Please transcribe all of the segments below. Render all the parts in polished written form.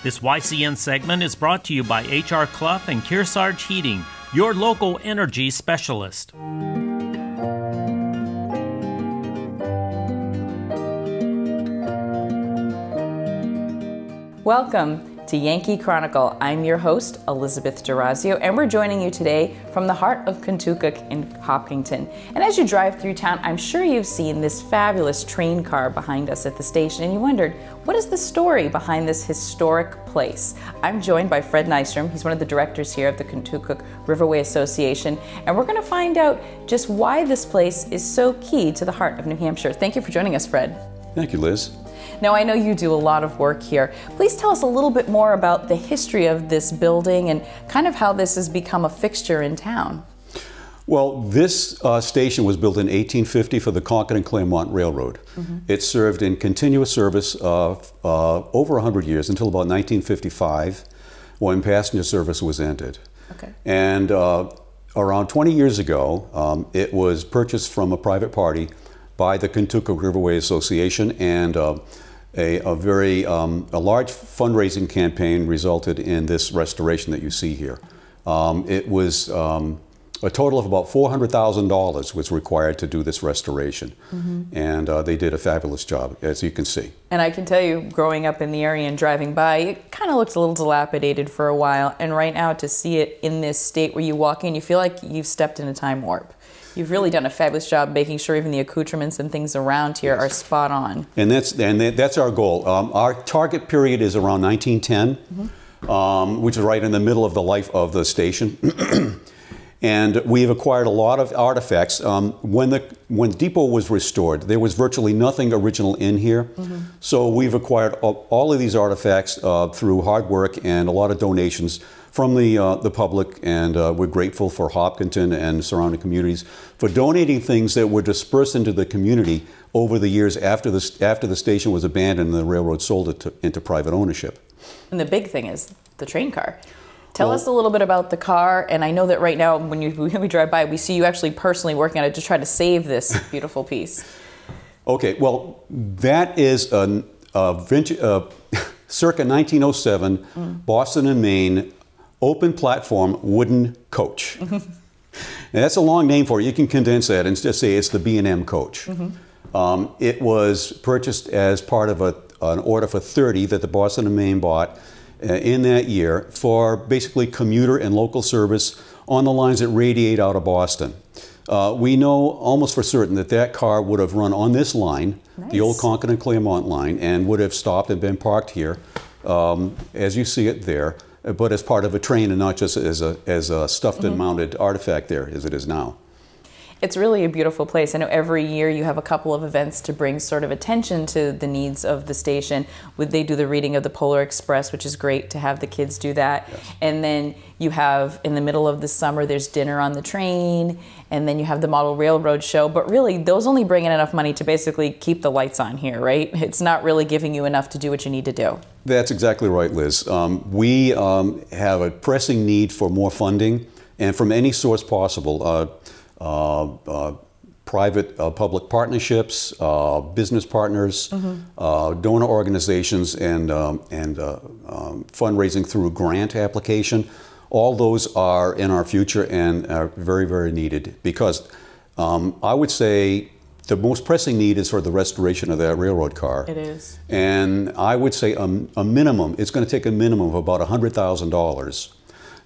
This YCN segment is brought to you by H.R. Clough and Kearsarge Heating, your local energy specialist. Welcome to Yankee Chronicle. I'm your host, Elizabeth DeRazio, and we're joining you today from the heart of Contoocook in Hopkinton. And as you drive through town, I'm sure you've seen this fabulous train car behind us at the station, and you wondered, what is the story behind this historic place? I'm joined by Fred Nystrom. He's one of the directors here of the Contoocook Riverway Association, and we're going to find out just why this place is so key to the heart of New Hampshire. Thank you for joining us, Fred. Thank you, Liz. Now, I know you do a lot of work here. Please tell us a little bit more about the history of this building and kind of how this has become a fixture in town. Well, this station was built in 1850 for the Concord and Claremont Railroad. It served in continuous service over 100 years until about 1955 when passenger service was ended. Okay. And around 20 years ago, it was purchased from a private party by the Contoocook Riverway Association, and a large fundraising campaign resulted in this restoration that you see here. It was a total of about $400,000 was required to do this restoration, and they did a fabulous job, as you can see. And I can tell you, growing up in the area and driving by, it kind of looked a little dilapidated for a while, and right now to see it in this state where you walk in, you feel like you've stepped in a time warp. You've really done a fabulous job making sure even the accoutrements and things around here are spot on. And that's our goal. Our target period is around 1910, which is right in the middle of the life of the station. And we've acquired a lot of artifacts. When the depot was restored, there was virtually nothing original in here. So we've acquired all of these artifacts through hard work and a lot of donations from the public, and we're grateful for Hopkinton and surrounding communities for donating things that were dispersed into the community over the years after the station was abandoned and the railroad sold it into private ownership. And the big thing is the train car. Tell us a little bit about the car, and I know that right now when we drive by, we see you actually personally working on it to try to save this beautiful piece. Okay, well, that is circa 1907 Boston and Maine open platform wooden coach. And that's a long name for it. You can condense that and just say it's the B&M coach. It was purchased as part of an order for 30 that the Boston and Maine bought in that year for basically commuter and local service on the lines that radiate out of Boston. We know almost for certain that that car would have run on this line, the old Concord and Claremont line, and would have stopped and been parked here, as you see it there, but as part of a train and not just as a stuffed and mounted artifact there as it is now. It's really a beautiful place. I know every year you have a couple of events to bring sort of attention to the needs of the station. They do the reading of the Polar Express, which is great to have the kids do that. Yes. And then you have, in the middle of the summer, there's dinner on the train, and then you have the Model Railroad show. But really, those only bring in enough money to basically keep the lights on here, right? It's not really giving you enough to do what you need to do. That's exactly right, Liz. We have a pressing need for more funding, and from any source possible. Private public partnerships, business partners, donor organizations, and fundraising through grant application. All those are in our future and are very, very needed, because I would say the most pressing need is for the restoration of that railroad car. It is. And I would say a minimum, it's going to take a minimum of about $100,000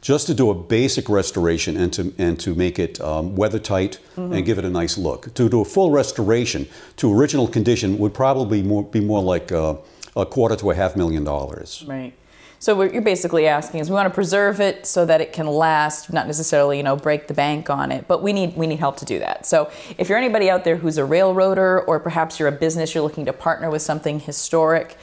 just to do a basic restoration and to make it weather tight and give it a nice look. To do a full restoration to original condition would probably be more like a $250,000 to $500,000. Right. So what you're basically asking is we want to preserve it so that it can last, not necessarily, you know, break the bank on it, but we need help to do that. So if you're anybody out there who's a railroader, or perhaps you're a business, you're looking to partner with something historic,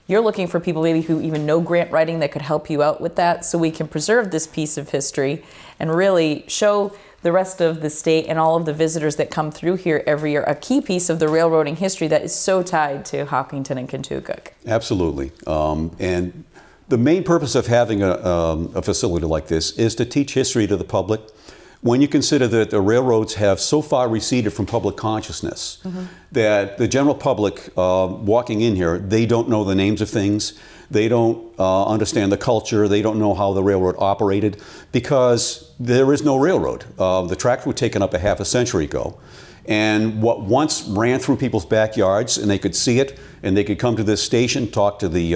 you're looking for people maybe who even know grant writing that could help you out with that, so we can preserve this piece of history and really show the rest of the state and all of the visitors that come through here every year a key piece of the railroading history that is so tied to Hopkinton and Contoocook. Absolutely. And the main purpose of having a facility like this is to teach history to the public. When you consider that the railroads have so far receded from public consciousness that the general public walking in here, they don't know the names of things. They don't understand the culture. They don't know how the railroad operated because there is no railroad. The tracks were taken up a half a century ago. And what once ran through people's backyards, and they could see it, and they could come to this station, talk to the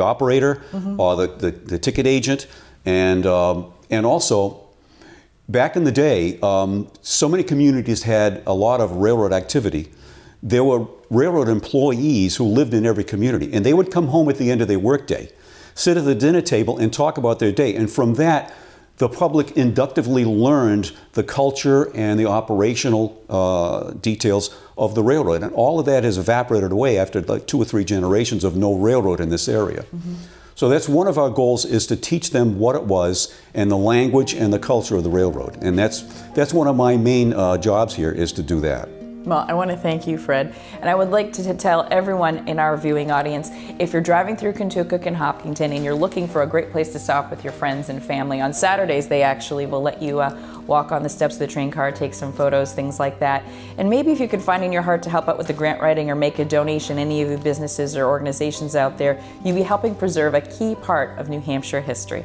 operator or the ticket agent, and also back in the day, so many communities had a lot of railroad activity. There were railroad employees who lived in every community, and they would come home at the end of their workday, sit at the dinner table, and talk about their day. And from that, the public inductively learned the culture and the operational details of the railroad. And all of that has evaporated away after like 2 or 3 generations of no railroad in this area. So that's one of our goals, is to teach them what it was and the language and the culture of the railroad. And that's one of my main jobs here, is to do that. Well, I want to thank you, Fred. And I would like to tell everyone in our viewing audience, if you're driving through Contoocook and Hopkinton and you're looking for a great place to stop with your friends and family, on Saturdays they actually will let you walk on the steps of the train car, take some photos, things like that. And maybe if you could find in your heart to help out with the grant writing or make a donation, any of the businesses or organizations out there, you'd be helping preserve a key part of New Hampshire history.